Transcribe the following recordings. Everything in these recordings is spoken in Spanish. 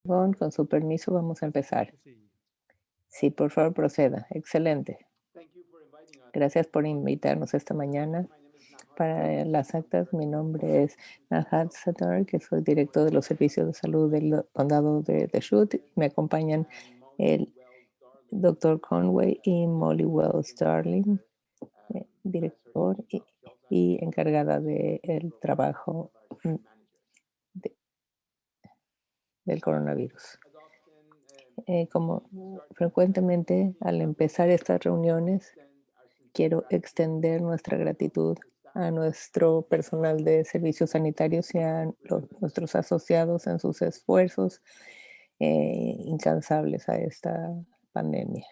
Bon, con su permiso, vamos a empezar. Sí, por favor, proceda. Excelente. Gracias por invitarnos esta mañana. Para las actas, mi nombre es Nahat Sadar, que soy director de los servicios de salud del condado de Deschutes. Me acompañan el doctor Conway y Molly Wells Darling, director y encargada del trabajo mm, de- del coronavirus. Como frecuentemente al empezar estas reuniones, quiero extender nuestra gratitud a nuestro personal de servicios sanitarios y a nuestros asociados en sus esfuerzos incansables a esta pandemia.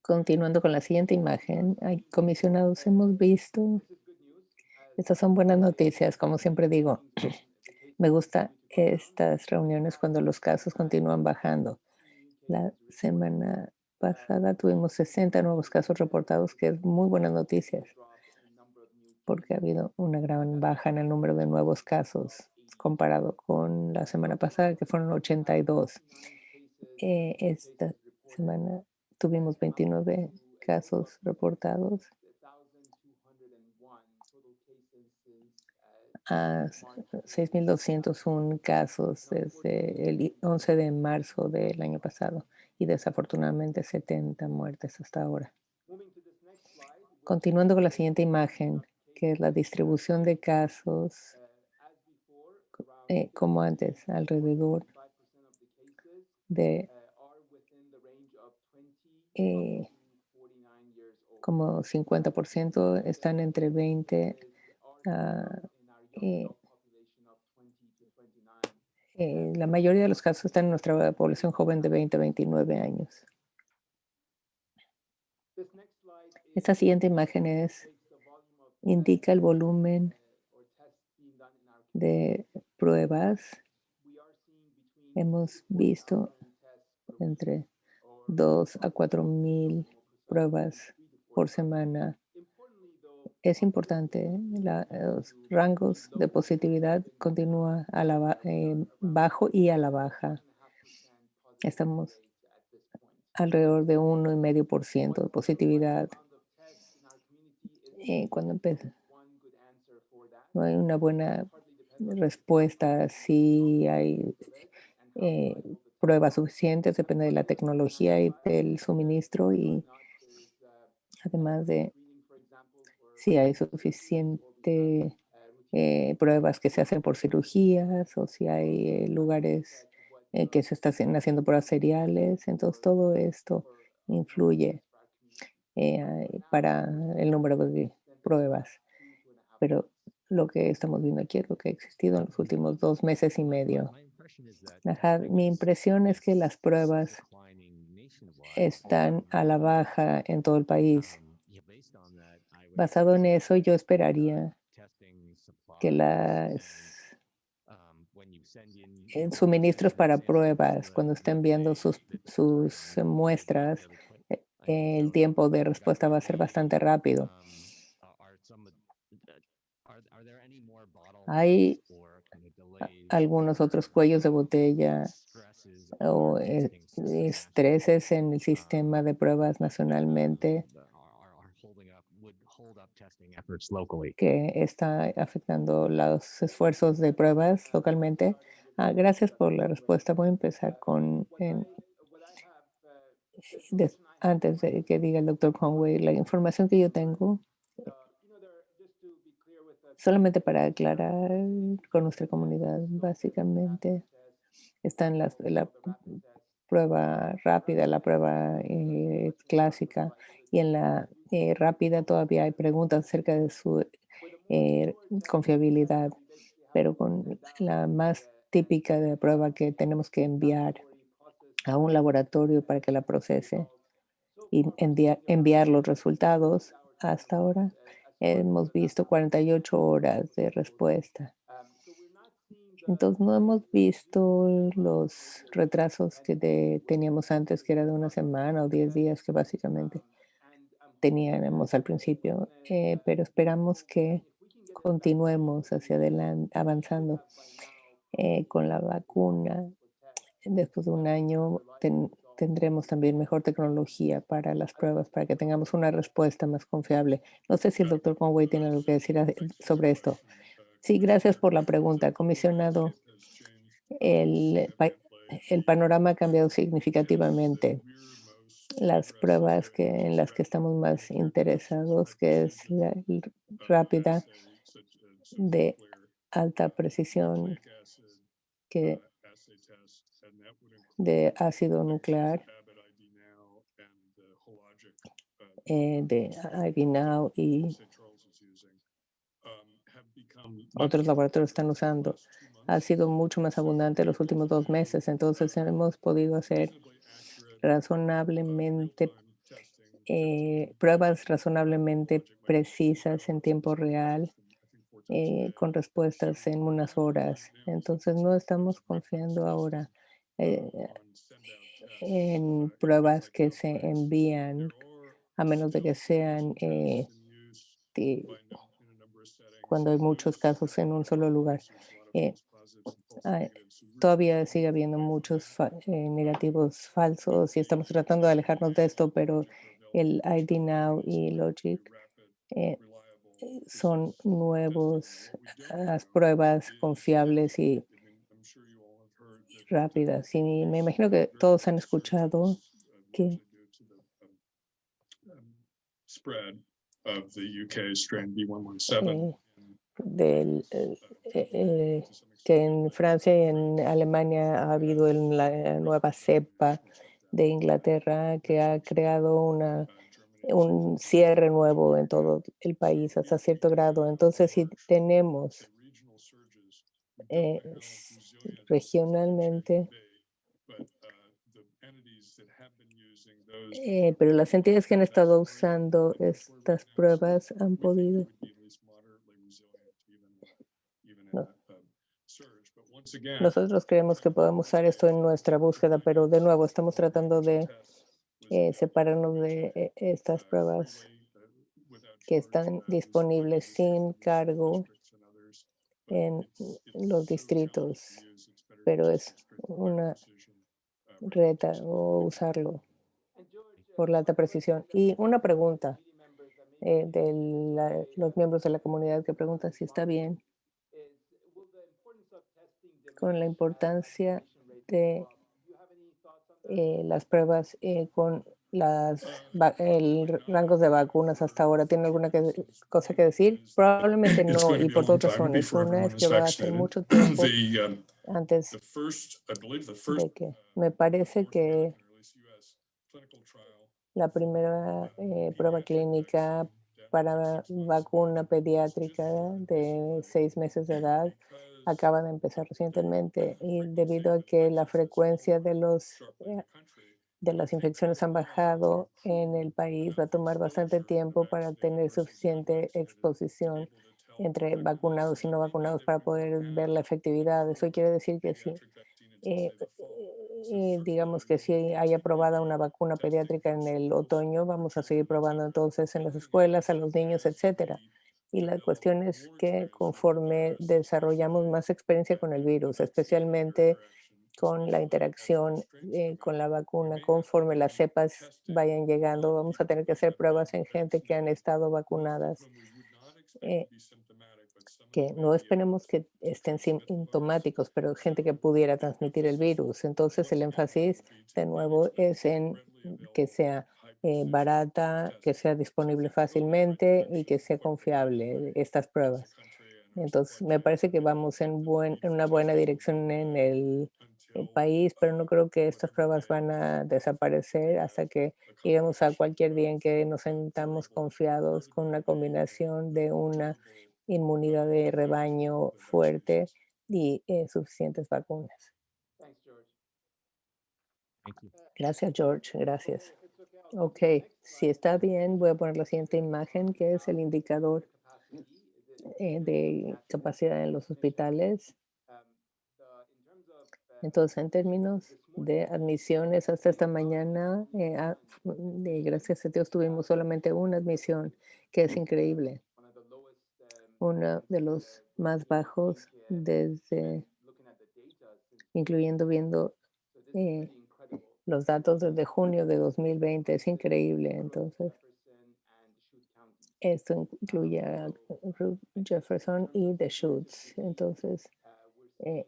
Continuando con la siguiente imagen, hay comisionados, hemos visto, estas son buenas noticias, como siempre digo, me gusta estas reuniones cuando los casos continúan bajando. La semana pasada tuvimos 60 nuevos casos reportados, que es muy buenas noticias, porque ha habido una gran baja en el número de nuevos casos comparado con la semana pasada, que fueron 82. Esta semana tuvimos 29 casos reportados, a 6.201 casos desde el 11 de marzo del año pasado y desafortunadamente 70 muertes hasta ahora. Continuando con la siguiente imagen, que es la distribución de casos, como antes, alrededor de eh, como 50% están entre 20 a la mayoría de los casos están en nuestra población joven de 20 a 29 años. Esta siguiente imagen indica el volumen de pruebas. Hemos visto entre 2 a 4 mil pruebas por semana. Es importante, los rangos de positividad continúa bajo y a la baja. Estamos alrededor de 1,5% de positividad. Cuando empieza, no hay una buena respuesta, si hay eh, pruebas suficientes, depende de la tecnología y del suministro y además de si hay suficiente pruebas que se hacen por cirugías o si hay lugares que se están haciendo pruebas seriales. Entonces todo esto influye para el número de pruebas. Pero lo que estamos viendo aquí es lo que ha existido en los últimos 2 meses y medio. Ajá, mi impresión es que las pruebas están a la baja en todo el país. Basado en eso, yo esperaría que las suministros para pruebas, cuando estén viendo sus muestras, el tiempo de respuesta va a ser bastante rápido. Hay algunos otros cuellos de botella o estreses en el sistema de pruebas nacionalmente que está afectando los esfuerzos de pruebas localmente. Gracias por la respuesta. Voy a empezar antes de que diga el doctor Conway, la información que yo tengo, solamente para aclarar con nuestra comunidad, básicamente están la prueba rápida, la prueba clásica, y en la rápida todavía hay preguntas acerca de su eh, confiabilidad, pero con la más típica de prueba que tenemos que enviar a un laboratorio para que la procese y enviar los resultados, hasta ahora hemos visto 48 horas de respuesta. Entonces, no hemos visto los retrasos que teníamos antes, que era de una semana o 10 días, que básicamente teníamos al principio, pero esperamos que continuemos hacia adelante, avanzando. con la vacuna. Después de un año tendremos también mejor tecnología para las pruebas, para que tengamos una respuesta más confiable. No sé si el doctor Conway tiene algo que decir sobre esto. Sí, gracias por la pregunta, comisionado. El, pa- el panorama ha cambiado significativamente. Las pruebas en las que estamos más interesados, que es rápida, de alta precisión, que de ácido nuclear, de ID Now y otros laboratorios están usando. Ha sido mucho más abundante los últimos 2 meses, entonces hemos podido hacer razonablemente pruebas razonablemente precisas en tiempo real, con respuestas en unas horas. Entonces no estamos confiando ahora eh, en pruebas que se envían, a menos de que sean de- cuando hay muchos casos en un solo lugar. Eh, hay- Todavía sigue habiendo muchos negativos falsos y estamos tratando de alejarnos de esto, pero el ID Now y Logic eh, son nuevos, las pruebas confiables y rápidas. Y me imagino que todos han escuchado que eh, del, que en Francia y en Alemania ha habido la nueva cepa de Inglaterra que ha creado un cierre nuevo en todo el país hasta cierto grado. Entonces, si tenemos regionalmente, pero las entidades que han estado usando estas pruebas han podido. No, nosotros creemos que podemos usar esto en nuestra búsqueda, pero de nuevo estamos tratando de separarnos de estas pruebas que están disponibles sin cargo en los distritos, pero es una reta o usarlo por la alta precisión. Y una pregunta de los miembros de la comunidad que preguntan si está bien con la importancia de las pruebas con rangos de vacunas hasta ahora. ¿Tiene alguna cosa que decir? Probablemente It's no, going to y be a por long dos time razones. before Una es everyone's que va a ser vaccinated. mucho tiempo The antes first, I believe the first de que me parece North que American, or at least US, clinical trial la for primera prueba pediatric clínica vaccine took para 6 months. vacuna It's pediátrica just started de recently 6 meses de edad because acaba de empezar the recientemente y frequency debido of a que la infections has fallen frecuencia de sharply in the country. It will las take quite infecciones a han while to bajado en accrue el país, va a enough tomar bastante exposure to the tiempo para vaccinated tener versus the suficiente unvaccinated to be exposición able to tell the entre effectiveness. vacunados y That no may mean vacunados that para we won't poder ver have la an efectividad. Eso approved quiere decir que sí, pediatric vaccine until, say, the fall. So digamos certainly que si we'll hay continue aprobada una vacuna testing pediátrica for en el schools, otoño, for vamos a seguir children, probando etc., entonces en las building it escuelas, a los niños, as etcétera. we Y la develop cuestión es more que experience in the conforme past, desarrollamos especially más experiencia con el the virus, vaccine especialmente interaction, con la especially as new interacción strains come con in, la we vacuna, may have to conforme las be cepas testing vayan llegando, on vamos a people tener que who hacer have pruebas been en gente que han vaccinated, estado most of vacunadas. whom we would not expect to eh, be symptomatic, but some of que them may no be able esperemos que to estén transmit the virus. sintomáticos, pero gente que So pudiera the transmitir el emphasis, virus. Entonces, once el again, énfasis, will be to de bring nuevo, es expensive, en readily que available, sea high precision barata, que sea testing so disponible that we'll be able to fácilmente y actually que sea quickly confiable estas as a pruebas. country and our Entonces, supply me chain parece que vamos get the need en for una buena testing dirección en down el until país, pero no creo que estas whatever pruebas day van a we desaparecer have hasta que lleguemos a accomplished cualquier día en que nos a sentamos durable, confiados con una relatively combinación de una inmunidad de defense rebaño with fuerte vaccinations. y suficientes vacunas. Thank you. Gracias, George. Gracias. Ok, si está bien, voy a poner la siguiente imagen, que es el indicador de capacidad en los hospitales. Entonces, en términos de admisiones, hasta esta mañana, gracias a Dios, tuvimos solamente una admisión, que es increíble. Uno de los más bajos desde incluyendo viendo eh, los datos desde junio de 2020. Es increíble. Entonces, esto incluye a Ruth Jefferson y The Shoots. Entonces, eh,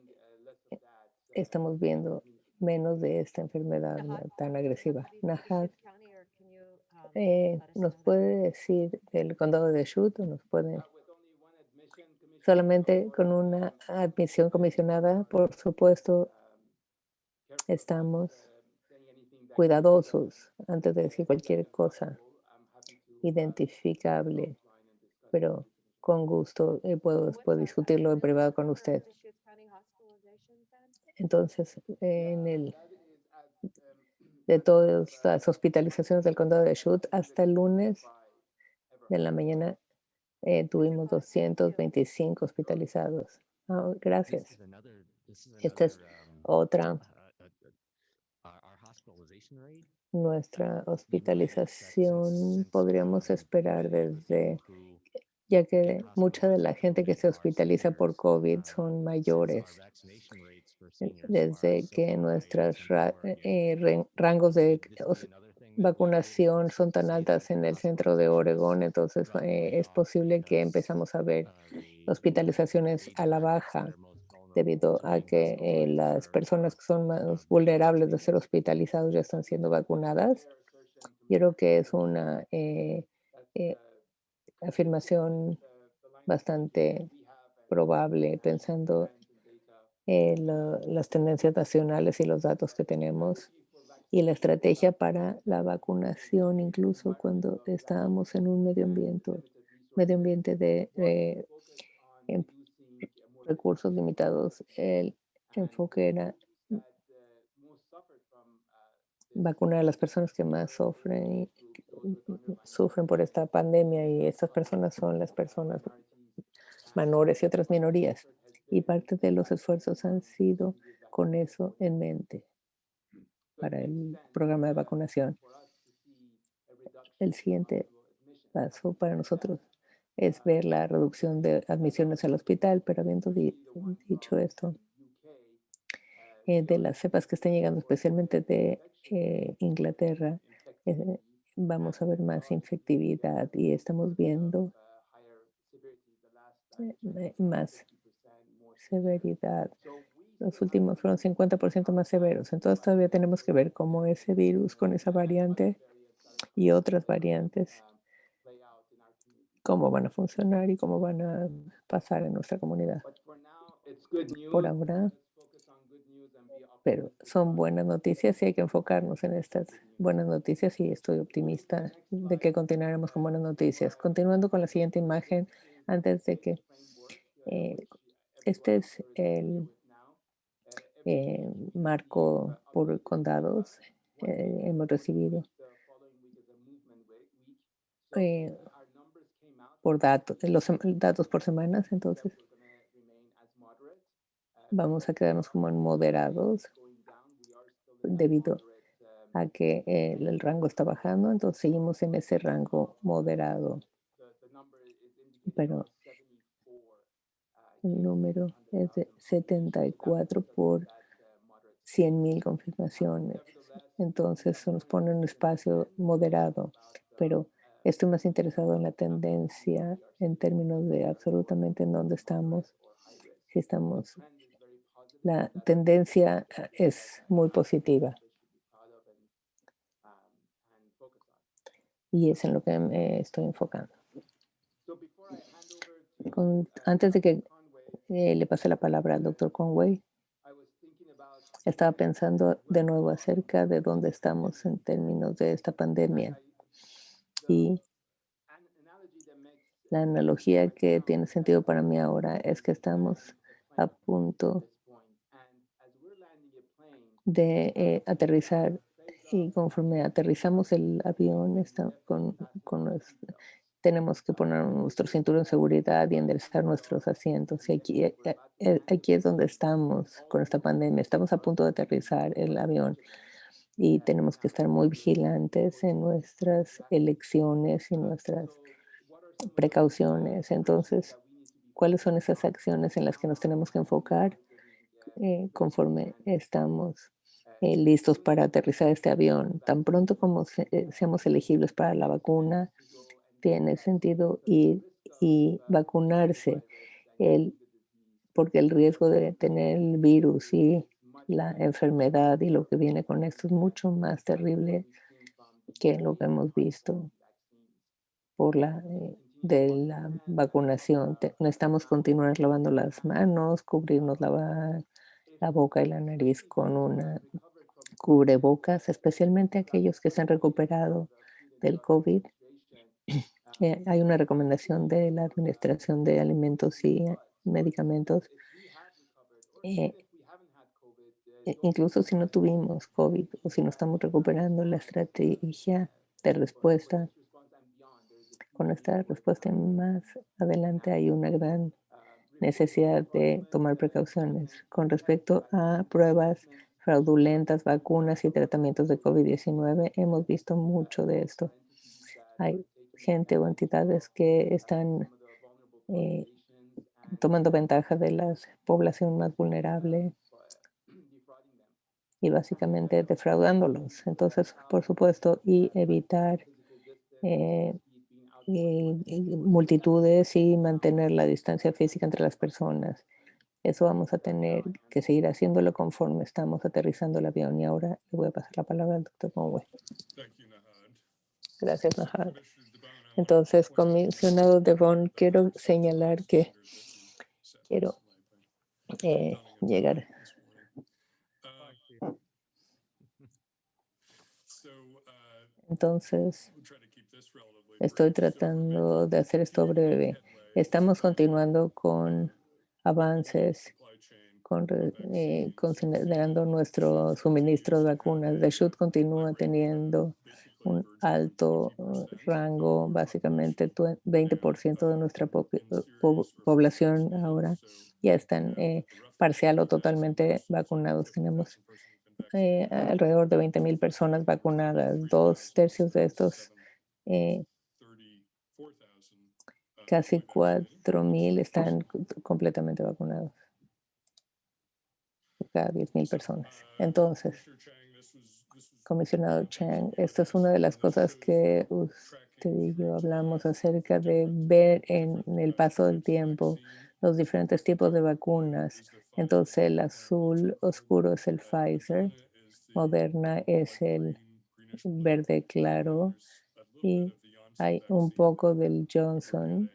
estamos viendo menos de esta enfermedad Nahad, tan do you have agresiva. anything for Nahad, Shute County, or can you let us ¿nos know that? puede decir del condado de Shute o nos puede solamente con una admisión comisionada? Por supuesto, estamos cuidadosos antes de decir cualquier cosa identificable, pero con gusto puedo And what's después our discutirlo en estimated privado con number of usted. Deschutes County hospitalizations then? Entonces, de todas las hospitalizaciones del condado de Shute hasta el lunes de la mañana tuvimos Wonderful, thank you. 225 hospitalizados. This Gracias. is another this is Esta es another otra, our hospitalization rate. nuestra You might expect hospitalización. Podríamos a esperar group of people desde, who ya get que mucha de hospitalized la for gente que COVID se are hospitaliza por seniors, COVID son since our mayores. vaccination rates for seniors are Desde so que high in nuestros Central Oregon. rangos de Could this be another thing that we could vacunación son tan see that altas en el centro de hospitalizations Oregón, entonces drop way es off posible que because empezamos a ver the hospitalizaciones a age la brackets that baja are most vulnerable debido to a being que hospitalized las personas que son más getting vulnerables de ser vaccinated. hospitalizados ya están siendo vacunadas. Yo creo que es una eh, afirmación bastante probable pensando en las tendencias nacionales y los datos que tenemos y la estrategia para la vacunación, incluso cuando estábamos en un medio ambiente de em- recursos limitados. El enfoque era vacunar a las personas que más sufren por esta pandemia, y estas personas son las personas menores y otras minorías. Y parte de los esfuerzos han sido con eso en mente para el programa de vacunación. El siguiente paso para nosotros es ver la reducción de admisiones al hospital, pero habiendo dicho esto, de las cepas que están llegando, especialmente de Inglaterra, eh, vamos a ver más infectividad y estamos viendo más severidad. Los últimos fueron 50% más severos. Entonces todavía tenemos que ver cómo ese virus con esa variante y otras variantes, cómo van a funcionar y cómo van a pasar en nuestra comunidad. Por ahora, pero son buenas noticias y hay que enfocarnos en estas buenas noticias, y estoy optimista de que continuaremos con buenas noticias. Continuando con la siguiente imagen, antes de que eh, este es el marco por condados. Hemos recibido eh, por datos, datos por semanas, entonces vamos a quedarnos como en moderados debido a que el rango está bajando, entonces seguimos en ese rango moderado, pero el número es de 74 por 100,000 confirmaciones. Entonces eso nos pone en un espacio moderado, pero estoy más interesado en la tendencia en términos de absolutamente en dónde estamos. Si estamos, la tendencia es muy positiva y es en lo que me estoy enfocando. Antes de que le pase la palabra al doctor Conway, estaba pensando de nuevo acerca de dónde estamos en términos de esta pandemia, y la analogía que tiene sentido para mí ahora es que estamos a punto de aterrizar, y conforme aterrizamos el avión tenemos que poner nuestro cinturón de seguridad y enderezar nuestros asientos. Y aquí es donde estamos con esta pandemia. Estamos a punto de aterrizar el avión y tenemos que estar muy vigilantes en nuestras elecciones y nuestras precauciones. Entonces, ¿cuáles son esas acciones en las que nos tenemos que enfocar conforme estamos listos para aterrizar este avión. Tan pronto como seamos elegibles para la vacuna, tiene sentido ir y vacunarse, el, porque el riesgo de tener el virus y la enfermedad y lo que viene con esto es mucho más terrible que lo que hemos visto por de la vacunación. Necesitamos continuar lavando las manos, cubrirnos la boca y la nariz con una cubrebocas, especialmente aquellos que se han recuperado del COVID. Hay una recomendación de la Administración de Alimentos y Medicamentos, eh, incluso si no tuvimos COVID o si no estamos recuperando la estrategia de respuesta, con esta respuesta más adelante hay una gran necesidad de tomar precauciones. Con respecto a pruebas fraudulentas, vacunas y tratamientos de COVID-19, hemos visto mucho de esto. Hay gente o entidades que están eh, tomando ventaja de la población más vulnerable y básicamente defraudándolos. Entonces, por supuesto, y evitar eh, multitudes y mantener la distancia física entre las personas. Eso vamos a tener que seguir haciéndolo conforme estamos aterrizando el avión. Y ahora le voy a pasar la palabra al doctor Conway. Gracias, Nahad. Entonces, comisionado Devon, quiero señalar que quiero llegar. Entonces, estoy tratando de hacer esto breve. Estamos continuando con avances, considerando nuestro suministro de vacunas. The Shoot continúa teniendo un alto rango, básicamente 20% de nuestra población ahora ya están parcial o totalmente vacunados. Tenemos alrededor de 20,000 personas vacunadas. 2/3 de estos, eh, casi 4,000 están completamente vacunados por cada 10,000 personas. Entonces, comisionado Chang, esta es una de las cosas que usted y yo hablamos acerca de ver en el paso del tiempo los diferentes tipos de vacunas. Entonces, el azul oscuro es el Pfizer, Moderna es el verde claro y hay un poco del Johnson,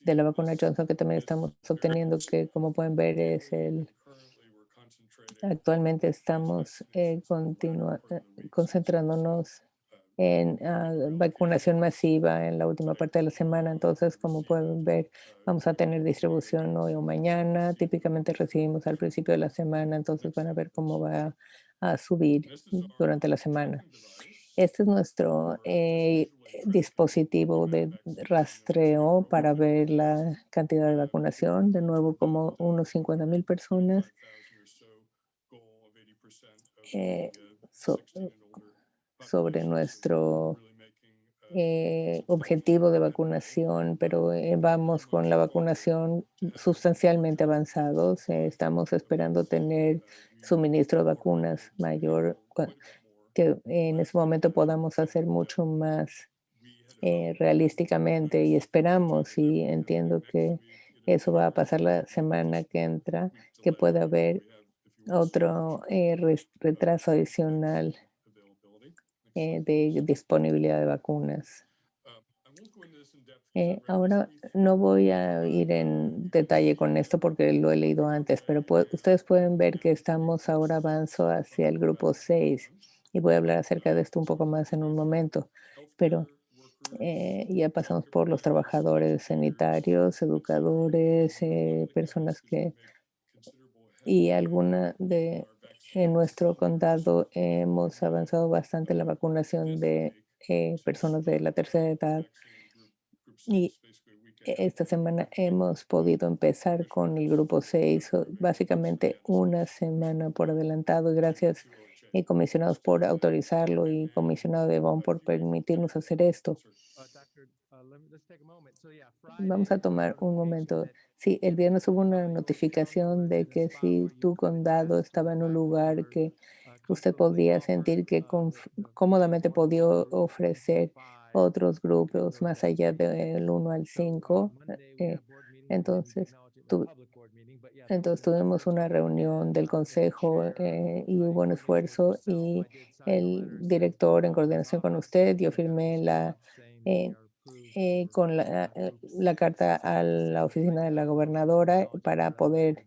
de la vacuna Johnson que también estamos obteniendo, que como pueden ver es actualmente estamos concentrándonos en vacunación masiva en la última parte de la semana. Entonces, como pueden ver, vamos a tener distribución hoy o mañana. Típicamente recibimos al principio de la semana, entonces van a ver cómo va a subir durante la semana. Este es nuestro dispositivo de rastreo para ver la cantidad de vacunación. De nuevo, como unos 50,000 personas eh, so- sobre nuestro objetivo de vacunación, pero vamos con la vacunación sustancialmente avanzados. Estamos esperando tener suministro de vacunas mayor, que en ese momento podamos hacer mucho más realísticamente y esperamos y entiendo que eso va a pasar la semana que entra, que puede haber otro retraso adicional de disponibilidad de vacunas. Ahora no voy a ir en detalle con esto porque lo he leído antes, pero ustedes pueden ver que estamos ahora avanzando hacia el grupo 6 y voy a hablar acerca de esto un poco más en un momento, pero ya pasamos por los trabajadores sanitarios, educadores, personas que y alguna de en nuestro condado hemos avanzado bastante en la vacunación de personas de la tercera edad y esta semana hemos podido empezar con el grupo 6, básicamente una semana por adelantado y gracias comisionados por autorizarlo y comisionado de Bon por permitirnos hacer esto. Vamos a tomar un momento. Sí, el viernes hubo una notificación de que si tu condado estaba en un lugar que usted podía sentir que cómodamente podía ofrecer otros grupos más allá del 1 al 5. Entonces, tu- entonces tuvimos una reunión del consejo y hubo un esfuerzo y el director en coordinación con usted, yo firmé eh, con la carta a la oficina de la gobernadora para poder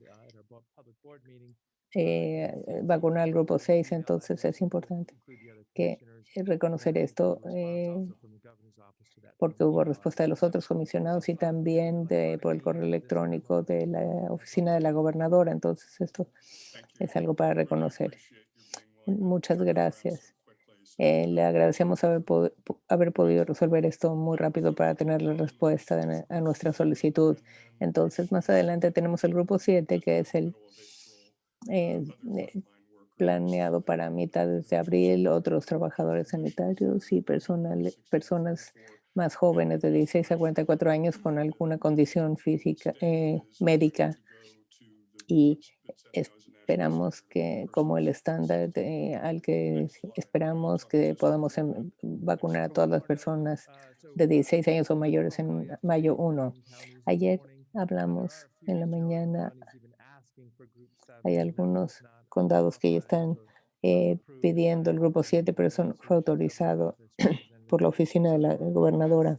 vacunar al grupo 6. Entonces es importante que reconocer esto porque hubo respuesta de los otros comisionados y también por el correo electrónico de la oficina de la gobernadora. Entonces esto es algo para reconocer. Muchas gracias. Le agradecemos haber podido resolver esto muy rápido para tener la respuesta a nuestra solicitud. Entonces, más adelante tenemos el grupo 7, que es el eh, eh, planeado para mitades de abril, otros trabajadores sanitarios y personas más jóvenes de 16 a 44 años con alguna condición física, médica y esperamos que como el estándar al que esperamos que podamos vacunar a todas las personas de 16 años o mayores en mayo 1. Ayer hablamos en la mañana, hay algunos condados que ya están pidiendo el grupo 7, pero eso no fue autorizado por la oficina de la gobernadora.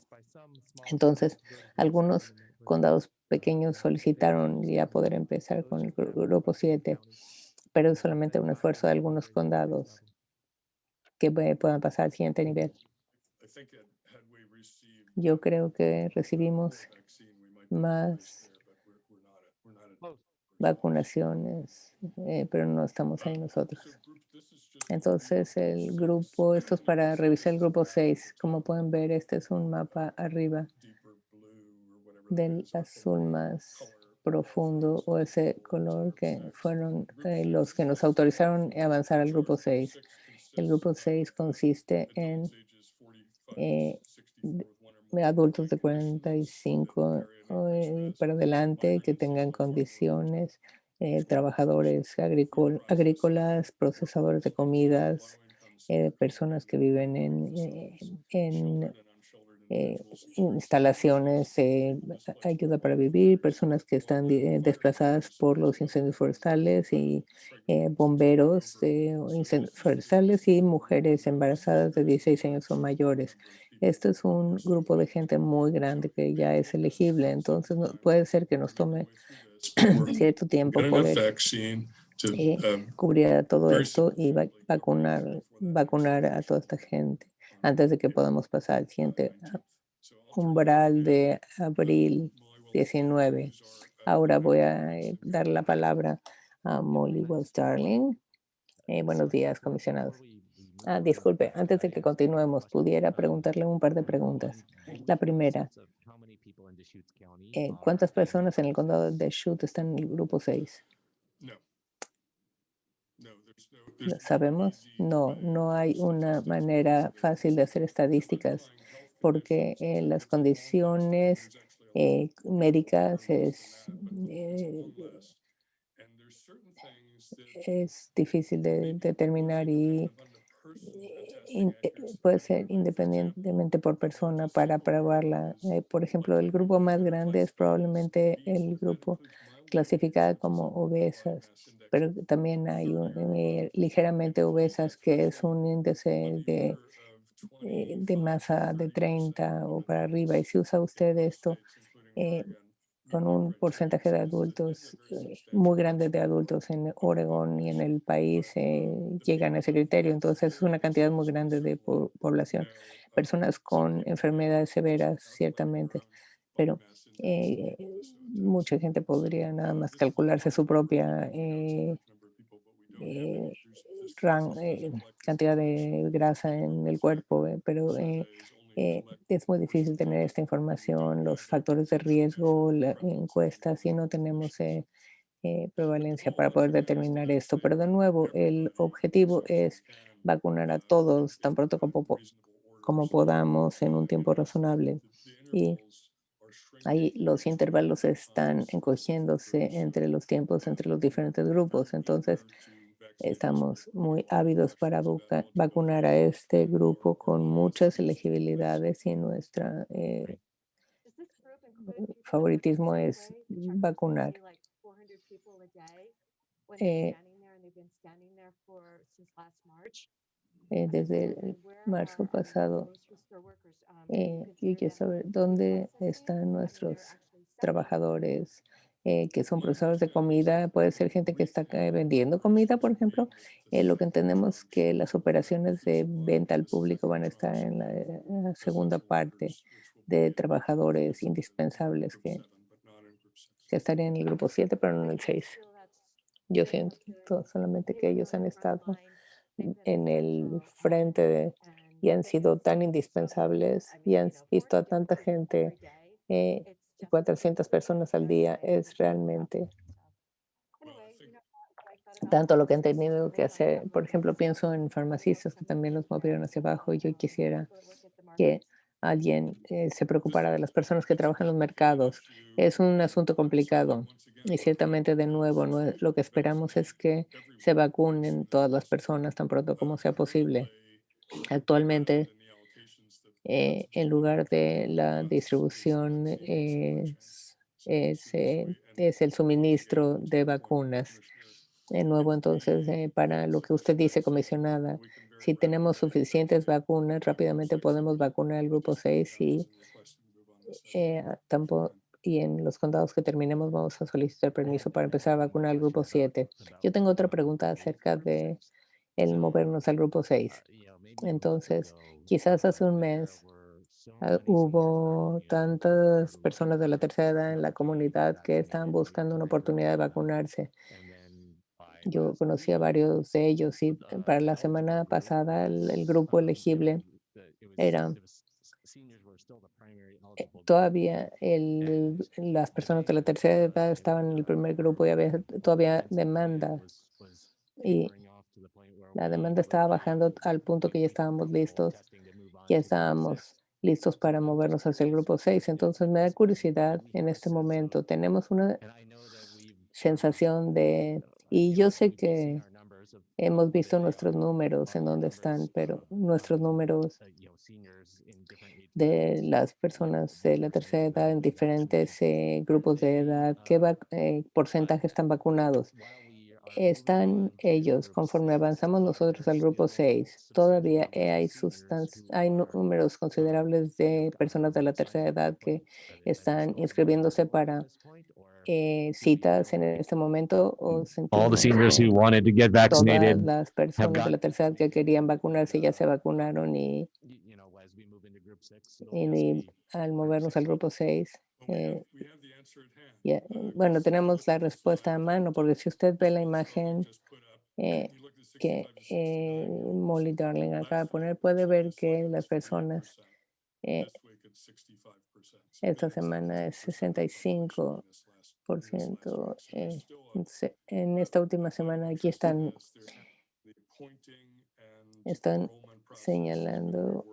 Entonces, algunos condados pequeños solicitaron ya poder empezar con el grupo 7, pero es solamente un esfuerzo de algunos condados que puedan pasar al siguiente nivel. Yo creo que recibimos más vacunaciones, pero no estamos ahí nosotros. Entonces, el grupo, esto es para revisar el grupo 6. Como pueden ver, este es un mapa arriba del azul más profundo o ese color que fueron los que nos autorizaron a avanzar al grupo 6. El grupo 6 consiste en eh, adultos de 45 para adelante que tengan condiciones, trabajadores agrícolas, procesadores de comidas, personas que viven en eh, instalaciones, ayuda para vivir, personas que están desplazadas por los incendios forestales y bomberos de incendios forestales y mujeres embarazadas de 16 años o mayores. Esto es un grupo de gente muy grande que ya es elegible, entonces puede ser que nos tome cierto tiempo Get enough poder vaccine to cubrir a todo esto very y vacunar a toda esta gente antes de que podamos pasar al siguiente umbral de abril 19. Ahora voy a dar la palabra a Molly Wells Darling. Buenos días, comisionados. Disculpe, antes de que continuemos, pudiera preguntarle un par de preguntas. La primera, ¿cuántas personas en el condado de Shute están en el grupo 6? no, no, ¿Sabemos? No, no hay una manera fácil de hacer estadísticas porque las condiciones médicas es difícil de determinar y puede ser independientemente por persona para probarla. Por ejemplo, el grupo más grande es probablemente el grupo clasificado como obesas, pero también hay ligeramente obesas, que es un índice de masa de 30 o para arriba. Y si usa usted esto, eh, con un porcentaje de adultos muy grande de adultos en Oregón y en el país llegan a ese criterio. Entonces es una cantidad muy grande de población. Personas con enfermedades severas, ciertamente, pero eh, mucha gente podría nada más calcularse su propia eh, cantidad de grasa en el cuerpo, pero es muy difícil tener esta información, los factores de riesgo, la encuesta, si no tenemos prevalencia para poder determinar esto. Pero de nuevo, el objetivo es vacunar a todos tan pronto como podamos en un tiempo razonable. y ahí los intervalos están encogiéndose entre los tiempos, entre los diferentes grupos. Entonces, estamos muy ávidos para vacunar a este grupo con muchas elegibilidades y nuestra Does this group include people that favoritismo participate es to check if there's gonna vacunar. be like 400 people a day when they're Eh, standing there and they've been standing there for since last March? Desde And el then where marzo are the pasado, grocery store workers? Do you yo consider quiero them saber food dónde processing? están I mean, nuestros they're actually selling food. trabajadores que son procesadores de comida. Puede ser gente que está vendiendo comida, por ejemplo. Lo que entendemos que las operaciones de venta al público van a estar en la segunda parte de trabajadores indispensables que estarían en el grupo 7, pero no en I el just 6. feel that's Yo they have siento been solamente que they've been ellos on han the front estado line, they've been en el essential, frente y han and they sido have tan so indispensables I y mean, han visto a 400 tanta people gente, every day, eh, it's just 400 personas al very día high and es really tough. realmente So anyway, what I thought about tanto lo que han pharmacists tenido que live on hacer. Por frontline ejemplo, basis. pienso en farmacistas que también los movieron hacia abajo y yo quisiera People that work at the que markets. alguien se preocupara de las personas que trabajan en los mercados. Es un asunto complicado y ciertamente de nuevo lo que esperamos es que se vacunen todas las personas tan pronto como sea posible. Actualmente, en lugar de la distribución, es el suministro de vacunas. De nuevo, entonces, para lo que usted dice, comisionada, si tenemos suficientes vacunas, rápidamente podemos vacunar al grupo 6 y en los condados que terminemos vamos a solicitar permiso para empezar a vacunar al grupo 7. Yo tengo otra pregunta acerca de el movernos al grupo 6. Entonces, quizás hace un mes hubo tantas personas de la tercera edad en la comunidad que estaban buscando una oportunidad de vacunarse. Yo conocí a varios de ellos y para la semana pasada el grupo elegible era todavía las personas de la tercera edad estaban en el primer grupo y había todavía demanda y la demanda estaba bajando al punto que ya estábamos listos para movernos hacia el grupo 6. Entonces me da curiosidad en este momento. Tenemos una sensación y yo sé que hemos visto nuestros números en dónde están, pero nuestros números de las personas de la tercera edad en diferentes grupos de edad, ¿qué porcentaje están vacunados? Están ellos, conforme avanzamos nosotros al grupo 6 todavía hay números considerables de personas de la tercera edad que están inscribiéndose para citas en este momento o All the sentimos seniors who que wanted to get todas vaccinated las have personas de got, la tercera edad que querían vacunarse ya se vacunaron as we move into group 6, y al movernos al grupo 6, bueno, tenemos la respuesta a mano, porque si usted ve la imagen eh, que Molly Darling acaba de poner, puede ver que las personas eh, esta semana es 65%. En esta última semana aquí están señalando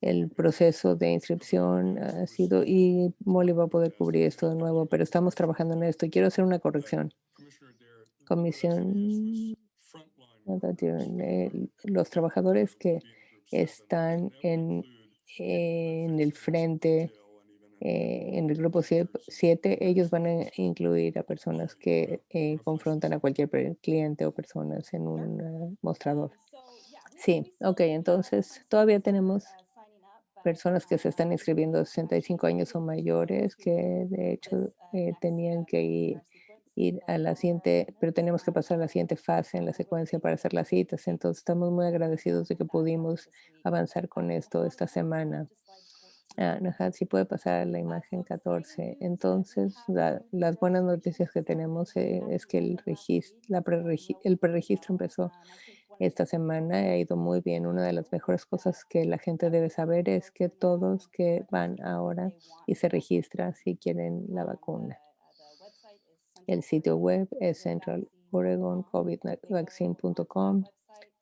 el proceso de inscripción ha sido, y Molly va a poder cubrir esto de nuevo, pero estamos trabajando en esto. Quiero hacer una corrección. Comisión, los trabajadores que están en el frente, en el grupo 7, ellos van a incluir a personas que confrontan a cualquier cliente o personas en un mostrador. Sí, ok, entonces todavía tenemos personas que se están inscribiendo de 65 años o mayores que de hecho tenían que ir a la siguiente, pero tenemos que pasar a la siguiente fase en la secuencia para hacer las citas. Entonces estamos muy agradecidos de que pudimos avanzar con esto esta semana. Najat, si puede pasar a la imagen 14. Entonces, las buenas noticias que tenemos es que el preregistro empezó esta semana, ha ido muy bien. Una de las mejores cosas que la gente debe saber es que todos que van ahora y se registran si quieren la vacuna. El sitio web es centraloregoncovidvaccine.com.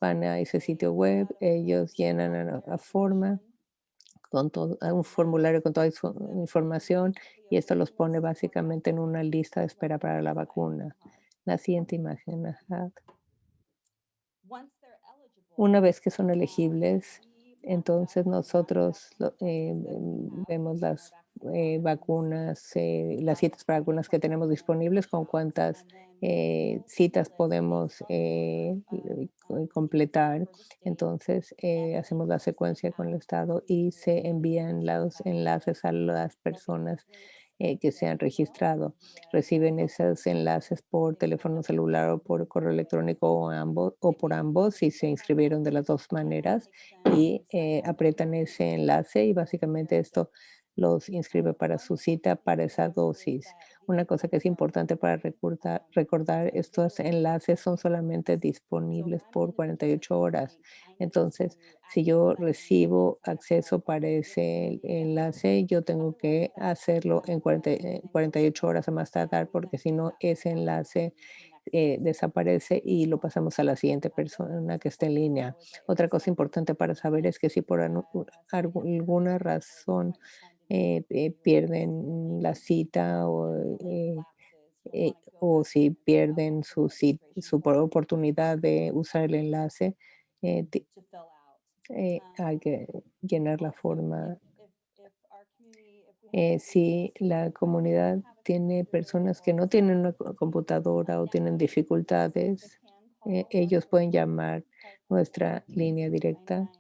Van a ese sitio web, ellos llenan la forma con todo, un formulario con toda su información y esto los pone básicamente en una lista de espera para la vacuna. La siguiente imagen, ajá. Una vez que son elegibles, entonces nosotros vemos las vacunas, las citas para vacunas que tenemos disponibles, con cuántas citas podemos completar. Entonces, hacemos la secuencia con el Estado y se envían los enlaces a las personas que se han registrado. Reciben esos enlaces por teléfono celular o por correo electrónico o por ambos si se inscribieron de las dos maneras y aprietan ese enlace y básicamente esto los inscribe para su cita para esa dosis. Una cosa que es importante para recordar, estos enlaces son solamente disponibles por 48 horas. Entonces, si yo recibo acceso para ese enlace, yo tengo que hacerlo en 48 horas a más tardar, porque si no, ese enlace desaparece y lo pasamos a la siguiente persona que esté en línea. Otra cosa importante para saber es que si por alguna razón pierden la cita o si pierden su oportunidad de usar el enlace, eh, hay que llenar la forma. Si la comunidad tiene personas que no tienen una computadora o tienen dificultades, ellos pueden llamar nuestra línea directa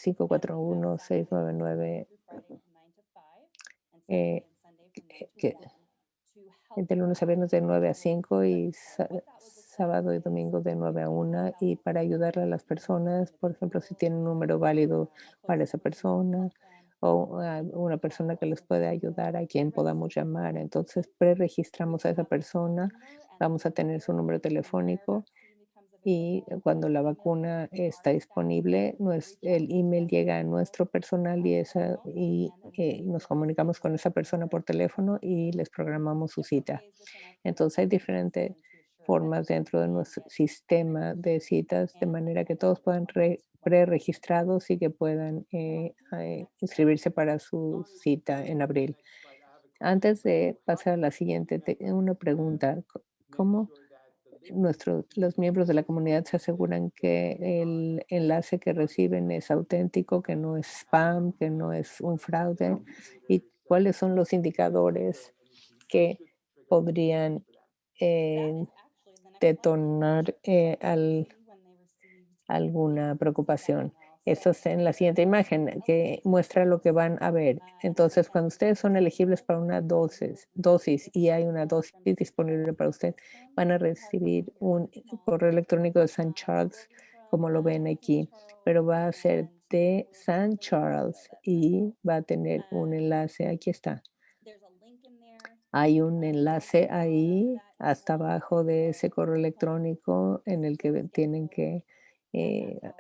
541-699, eh, que de lunes a viernes de 9 a 5 y sábado y domingo de 9 a 1 y para ayudarle a las personas, por ejemplo, si tienen un número válido para esa persona o a una persona que les puede ayudar a quien podamos llamar. Entonces, preregistramos a esa persona, vamos a tener su número telefónico y cuando la vacuna está disponible, el email llega a nuestro personal y nos comunicamos con esa persona por teléfono y les programamos su cita. Entonces hay diferentes formas dentro de nuestro sistema de citas, de manera que todos puedan preregistrados y que puedan inscribirse para su cita en abril. Antes de pasar a la siguiente, una pregunta. ¿Cómo los miembros de la comunidad se aseguran que el enlace que reciben es auténtico, que no es spam, que no es un fraude? ¿Y cuáles son los indicadores que podrían eh, detonar alguna preocupación? Esto es en la siguiente imagen que muestra lo que van a ver. Entonces, cuando ustedes son elegibles para una dosis y hay una dosis disponible para usted, van a recibir un correo electrónico de San Charles, como lo ven aquí, pero va a ser de San Charles y va a tener un enlace. Aquí está. Hay un enlace ahí hasta abajo de ese correo electrónico en el que tienen que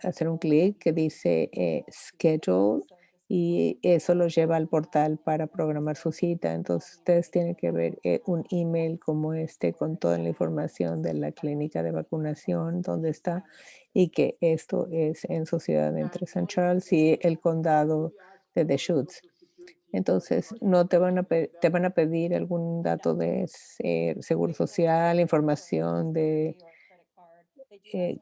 hacer un clic que dice schedule y eso los lleva al portal para programar su cita. Entonces ustedes tienen que ver un email como este con toda la información de la clínica de vacunación, donde está y que esto es en Sociedad entre San Charles y el condado de Deschutes. Entonces, no te van a pedir algún dato de seguro social, información de eh,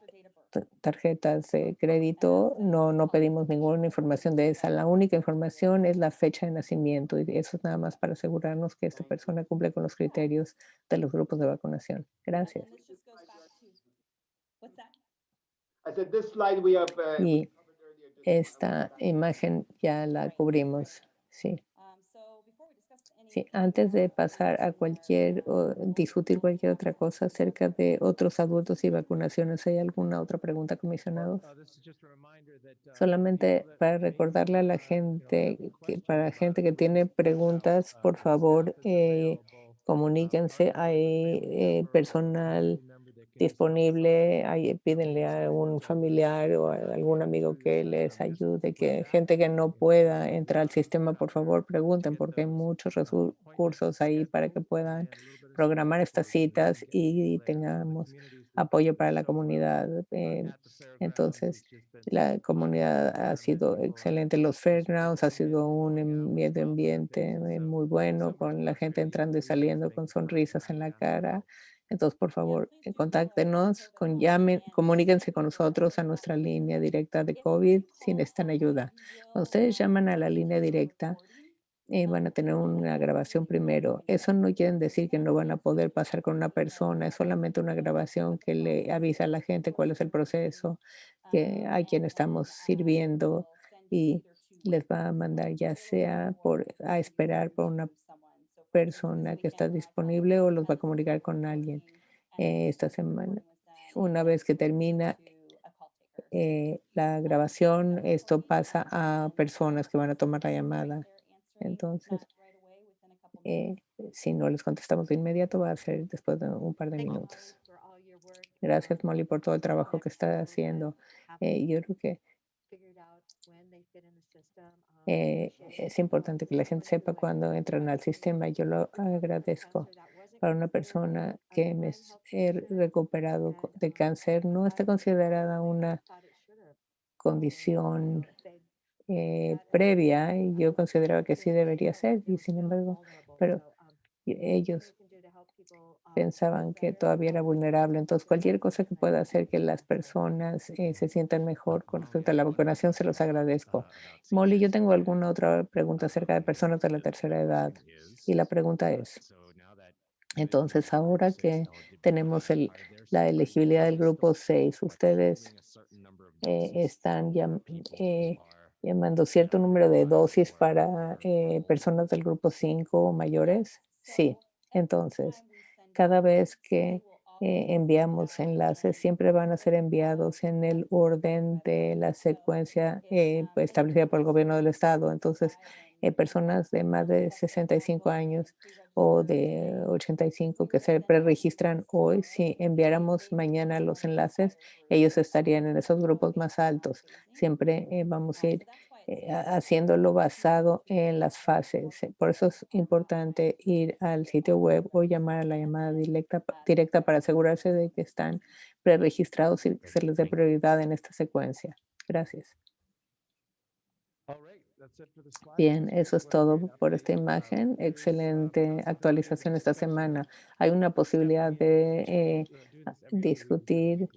tarjetas de crédito. No, no pedimos ninguna información de esa. La única información es la fecha de nacimiento y eso es nada más para asegurarnos que esta persona cumple con los criterios de los grupos de vacunación. Gracias. Y esta imagen ya la cubrimos. Sí. Sí, antes de pasar a o discutir cualquier otra cosa acerca de otros adultos y vacunaciones, ¿hay alguna otra pregunta, comisionados? This is just a reminder that Solamente people that para may recordarle a la gente para la gente que tiene preguntas, por the staff favor, is available. comuníquense. Hay personal disponible, pídenle a un familiar o a algún amigo que les ayude, que gente que no pueda entrar al sistema, por favor, pregunten, porque hay muchos recursos ahí para que puedan programar estas citas y tengamos apoyo para la comunidad. Entonces, la comunidad ha sido excelente. Los fairgrounds ha sido un medio ambiente muy bueno, con la gente entrando y saliendo con sonrisas en la cara. Entonces, por favor, contáctenos, llamen, comuníquense con nosotros a nuestra línea directa de COVID si necesitan ayuda. Cuando ustedes llaman a la línea directa, van a tener una grabación primero. Eso no quiere decir que no van a poder pasar con una persona, es solamente una grabación que le avisa a la gente cuál es el proceso, que a quien estamos sirviendo y les va a mandar ya sea a esperar por una persona que está disponible o los va a comunicar con alguien esta semana. Una vez que termina la grabación, esto pasa a personas que van a tomar la llamada. Entonces, eh, si no les contestamos de inmediato, va a ser después de un par de Thank you, minutos. Molly, for all your work. Gracias, Molly, por todo el trabajo que Connect está those that haciendo. haven't Yo creo que figured out when they fit in the system. Appreciate es importante que la gente sepa cuando entran al sistema. Yo lo agradezco. Para una persona que he recuperado de cáncer, no está considerada una condición previa y yo consideraba que sí debería ser y sin embargo, pero ellos pensaban que todavía era vulnerable. Entonces, cualquier cosa que pueda hacer que las personas se sientan mejor con respecto a la vacunación, se los agradezco. Molly, yo tengo alguna otra pregunta acerca de personas de la tercera edad. Y la pregunta es, entonces, ahora que tenemos la elegibilidad del grupo 6, ustedes están llamando cierto número de dosis para personas del grupo 5 o mayores. Sí, entonces, cada vez que enviamos enlaces, siempre van a ser enviados en el orden de la secuencia pues, establecida por el gobierno del estado. Entonces, personas de más de 65 años o de 85 que se preregistran hoy, si enviáramos mañana los enlaces, ellos estarían en esos grupos más altos. Siempre vamos a ir haciéndolo basado en las fases. Por eso es importante ir al sitio web o llamar a la llamada directa para asegurarse de que están preregistrados y que se les dé prioridad en esta secuencia. Gracias. Bien, eso es todo por esta imagen. Excelente actualización esta semana. Hay una posibilidad de discutir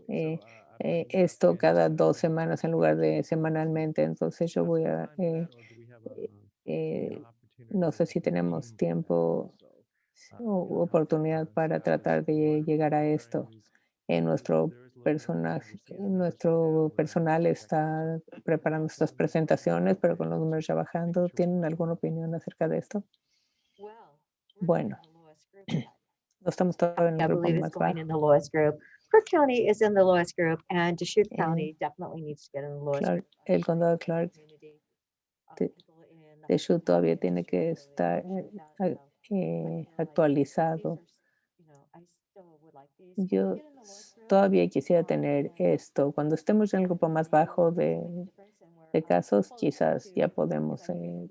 esto cada 2 semanas en lugar de semanalmente. Entonces yo voy a, eh, no sé si tenemos tiempo o oportunidad para tratar de llegar a esto. Nuestro personal está preparando estas presentaciones, pero con los números ya bajando. ¿Tienen alguna opinión acerca de esto? Well, we're not Bueno, in the lowest group yet. no estamos todavía en I el grupo believe it's más going bajo. in the lowest group. Cook County is in the lowest group, and Deschutes Eh, County definitely needs to get in the lowest Clark, group. el condado de Clark, Community, de, people in the de hecho, housing todavía market tiene que just really estar appreciate that. So I feel like actualizado. I still would like these. Can we Yo get in the lowest group? todavía quisiera tener And esto. Cuando estemos en el grupo más bajo de casos, quizás ya podemos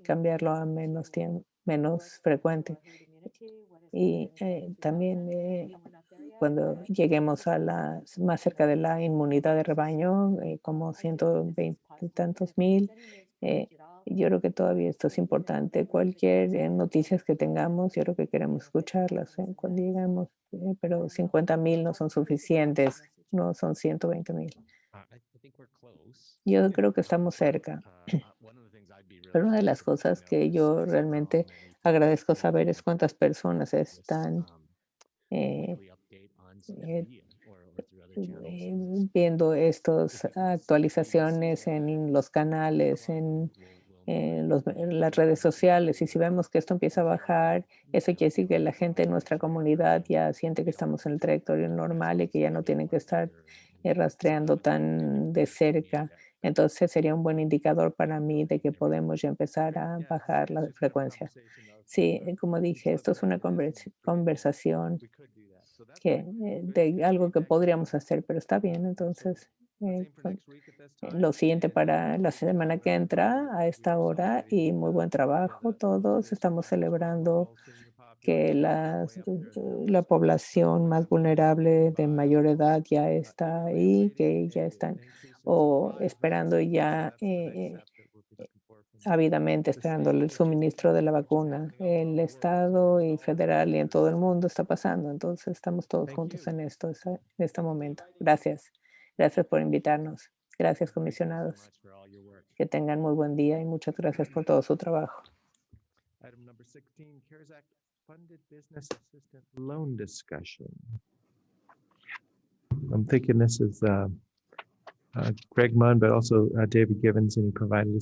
cambiarlo a menos tiempo, menos frecuente. Y también cuando lleguemos a más cerca de la inmunidad de rebaño, como 120 y tantos mil, eh, yo creo que todavía esto es importante. Cualquier noticias que tengamos, yo creo que queremos escucharlas cuando lleguemos, pero 50,000 no son suficientes, no son 120,000. Yo creo que estamos cerca. Pero una de las cosas que yo realmente agradezco saber es cuántas personas están eh, eh, viendo estas actualizaciones en los canales, en las redes sociales. Y si vemos que esto empieza a bajar, eso quiere decir que la gente en nuestra comunidad ya siente que estamos en el trayectorio normal y que ya no tienen que estar rastreando tan de cerca. Entonces sería un buen indicador para mí de que podemos ya empezar a bajar la frecuencia. Sí, como dije, esto es una conversación de algo que podríamos hacer, pero está bien. Entonces, lo siguiente para la semana que entra a esta hora y muy buen trabajo todos. Estamos celebrando que la población más vulnerable de mayor edad ya está ahí, que ya están o esperando ya ávidamente esperando el suministro de la vacuna. El Estado y federal y en todo el mundo está pasando. Entonces estamos todos juntos en esto, en este momento. Gracias. Gracias por invitarnos. Gracias, comisionados. Que tengan muy buen día y muchas gracias por todo su trabajo. Item number 16, CARES Act funded business assistant loan discussion. I'm thinking this is Greg Munn, but also David Givens, and he provided us